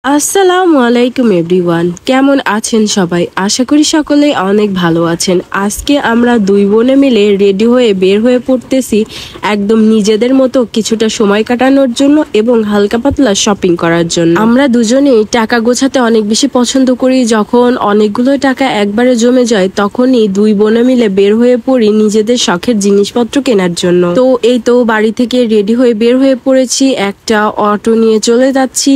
আসসালামু আলাইকুম এভরিওয়ান, কেমন আছেন সবাই? আশা করি সকলেই অনেক ভালো আছেন। আজকে আমরা দুই বোনে মিলে রেডি হয়ে বের হয়ে পড়তেছি একদম নিজেদের মতো কিছুটা সময় কাটানোর জন্য এবং হালকা পাতলা শপিং করার জন্য। আমরা দুজনেই টাকা গোছাতে অনেক বেশি পছন্দ করি। যখন অনেকগুলো টাকা একবারে জমে যায় তখনই দুই বোনে মিলে বের হয়ে পড়ি নিজেদের শখের জিনিসপত্র কেনার জন্য। তো এই তো বাড়ি থেকে রেডি হয়ে বের হয়ে পড়েছি, একটা অটো নিয়ে চলে যাচ্ছি।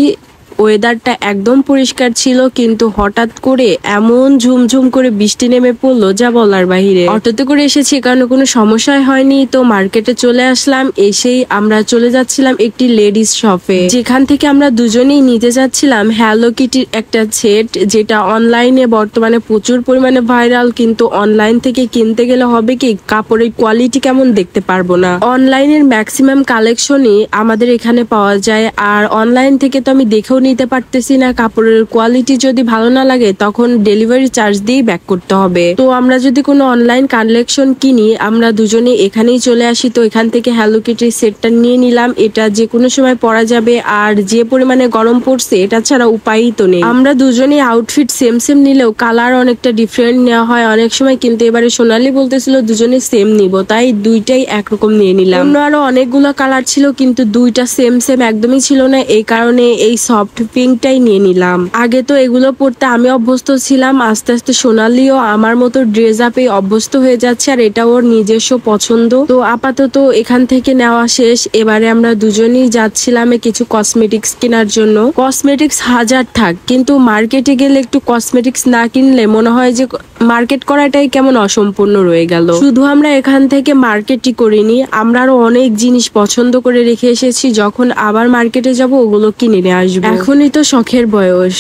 ওয়েদারটা একদম পরিষ্কার ছিল, কিন্তু হঠাৎ করে এমন ঝুমঝুম করে বৃষ্টি নেমে পড়লো যা বলার বাহিরে। অটোতে করে এসেছি কারণ কোনো সমস্যাই হয়নি, তো মার্কেটে চলে আসলাম। এসেই আমরা চলে যাচ্ছিলাম একটি লেডিস শপে, যেখান থেকে আমরা দুজনেই নিতে যাচ্ছিলাম হ্যালো কিটির একটা সেট, যেটা অনলাইনে বর্তমানে প্রচুর পরিমাণে ভাইরাল। কিন্তু অনলাইন থেকে কিনতে গেলে হবে কি, কাপড়ের কোয়ালিটি কেমন দেখতে পারবো না। অনলাইনের ম্যাক্সিমাম কালেকশনই আমাদের এখানে পাওয়া যায়, আর অনলাইন থেকে তো আমি দেখেও নিতে পারতেছি না। কাপড়ের কোয়ালিটি যদি ভালো না লাগে তখন ডেলিভারি চার্জ দিয়ে ব্যাক করতে হবে। তো আমরা যদি কোনো অনলাইন কালেকশন কিনি, আমরা দুজনে এখানেই চলে আসি। তো এখান থেকে হ্যালো কিটির সেটটা নিয়ে নিলাম। এটা যে কোনো সময় পরা যাবে, আর যে পরিমাণে গরম পড়ছে এটা ছাড়া উপায়ই তো নেই। আমরা দুজনে আউটফিট সেম সেম নিলেও কালার অনেকটা ডিফারেন্ট নেওয়া হয় অনেক সময়, কিন্তু এবারে সোনালি বলতেছিল দুজনে সেম নিব, তাই দুইটাই একরকম নিয়ে নিলাম। অন্য আরো অনেকগুলো কালার ছিল কিন্তু দুইটা সেম সেম একদমই ছিল না, এই কারণে এই সফট পিঙ্কটাই নিয়ে নিলাম। আগে তো এগুলো পরতে আমি অভ্যস্ত ছিলাম, আস্তে আস্তে সোনালিও আমার মতো ড্রেস আপে অভ্যস্ত হয়ে যাচ্ছে, আর এটা ওর নিজস্ব পছন্দ। তো আপাতত এখান থেকে নেওয়া শেষ। এবারে আমরা দুজনেই যাচ্ছিলাম কিছু কসমেটিক্স কেনার জন্য। কসমেটিক্স হাজার থাক, কিন্তু মার্কেটে গেলে একটু কসমেটিক্স না কিনলে মনে হয় যে মার্কেট করাটাই কেমন অসম্পূর্ণ রয়ে গেল। শুধু আমরা এখান থেকে মার্কেটই করিনি, আমরা আরো অনেক জিনিস পছন্দ করে রেখে এসেছি, যখন আবার মার্কেটে যাব ওগুলো কিনে নিয়ে আসবো। এখনই তো শখের বয়স,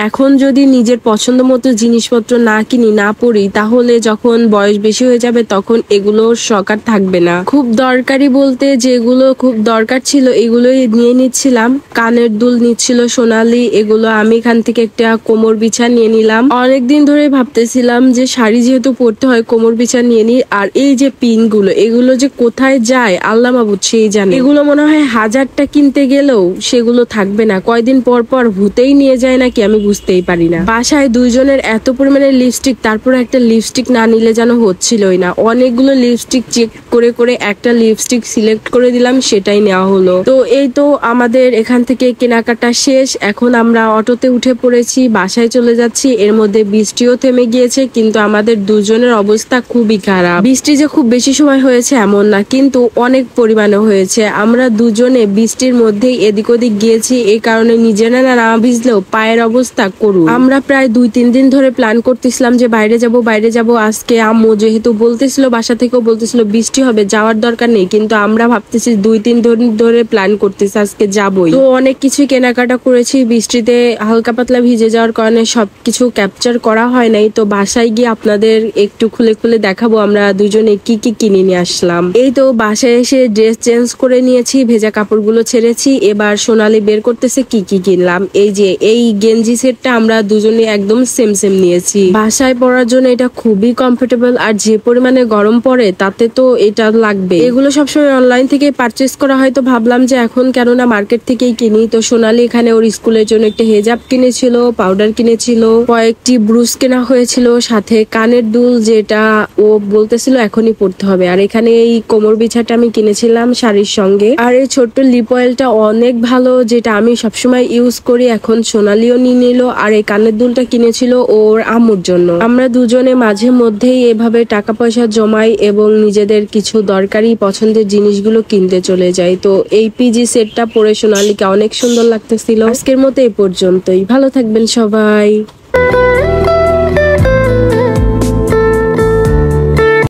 এখন যদি নিজের পছন্দ মতো জিনিসপত্র না কিনি না পড়ি, তাহলে যখন বয়স বেশি হয়ে যাবে তখন এগুলোর শখ আর থাকবে না। খুব দরকারি বলতে যেগুলো খুব দরকার ছিল এগুলোই নিয়ে নিচ্ছিলাম। কানের দুল নিচ্ছিল সোনালি, এগুলো আমি এখান থেকে একটা কোমর বিছা নিয়ে নিলাম। অনেকদিন ধরে ভাবতেছিলাম যে শাড়ি যেহেতু পরতে হয় কোমর বিছা নিয়ে নি। আর এই যে পিন গুলো, এগুলো যে কোথায় যায় আল্লাহ মাবুদ সেই জানে। এগুলো মনে হয় হাজারটা কিনতে গেলেও সেগুলো থাকবে না, কয়দিন পর পর ভূতেই নিয়ে যায় নাকি আমি বুঝতেই পারি না। বাসায় দুইজনের এত পরিমাণে লিপস্টিক, তারপর একটা লিপস্টিক না নিলে যেন হচ্ছিলই না। অনেকগুলো লিপস্টিক চেক করে করে একটা লিপস্টিক সিলেক্ট করে দিলাম, সেটাই নেওয়া হলো। তো এই তো আমাদের এখান থেকে কেনাকাটা শেষ। এখন আমরা অটোতে উঠে পড়েছি, বাসায় চলে যাচ্ছি। এর মধ্যে বৃষ্টিও থেমে গিয়েছে, কিন্তু আমাদের দুজনের অবস্থা খুবই খারাপ। বৃষ্টি যে খুব বেশি সময় হয়েছে এমন না, কিন্তু অনেক পরিমাণে হয়েছে। আমরা দুজনে বৃষ্টির মধ্যেই এদিক ওদিক গিয়েছি, এই কারণে নিজেরা না ভিজলেও পায়ের অবস্থা করুন। আমরা প্রায় 2-3 দিন ধরে প্ল্যান করতেছিলাম যে বাইরে যাব। আজকে আম্মু যেহেতু বলতেছিল, বাসা থেকেও বলতেছিল বৃষ্টি হবে, যাওয়ার দরকার নেই, কিন্তু আমরা ভাবতেছি 2-3 দিন ধরে প্ল্যান করতেছি আজকে যাবই। তো অনেক কিছুই কেনাকাটা করেছি, বৃষ্টিতে হালকা পাতলা ভিজে যাওয়ার কারণে সবকিছু ক্যাপচার করা হয় নাই। তো বাসায় গিয়ে আপনাদের একটু খুলে খুলে দেখাবো আমরা দুজনে কি কি কিনে নিয়ে আসলাম। এই তো বাসায় এসে ড্রেস চেঞ্জ করে নিয়েছি, ভেজা কাপড়গুলো ছেড়েছি। এবার সোনালি বের করতেছে কি কি কিনলাম। এই যে এই গেঞ্জি সেটটা আমরা দুজনে একদম সেম সেম নিয়েছি। বাসায় পরার জন্য এটা খুবই কমফোর্টেবল, আর যে পরিমাণে গরম পড়ে তাতে তো এটা লাগবে। এগুলো সবসময় অনলাইন থেকে পারচেস করা হয়, তো ভাবলাম যে এখন কেননা মার্কেট থেকেই কিনি। তো সোনালি এখানে ওর স্কুলের জন্য একটা হেজাব কিনেছিল, পাউডার কিনেছিল, কয়েকটি ব্রুশ কেনা হয়েছিল, সাথে কানের দুল যেটা ও বলতেছিল এখনই পড়তে হবে। আর এখানে এই কোমর বিছাটা আমি কিনেছিলাম শাড়ির সঙ্গে। আর এই ছোট্ট লিপ অয়েলটা অনেক ভালো, যেটা আমি সবসময় ইউজ করি। এখন সোনালিও নিয়ে নিল। আর এই কানের দুলটা কিনেছিল ওর আম্মুর জন্য। আমরা দুজনে মাঝে মধ্যেই এভাবে টাকা পয়সা জমাই এবং নিজেদের কিছু দরকারি পছন্দের জিনিসগুলো কিনতে চলে যাই। তো এই পিজি সেটটা পরে সোনালিকে অনেক সুন্দর লাগতেছিল। আজকের মতো এই পর্যন্তই, ভালো থাকবেন সবাই।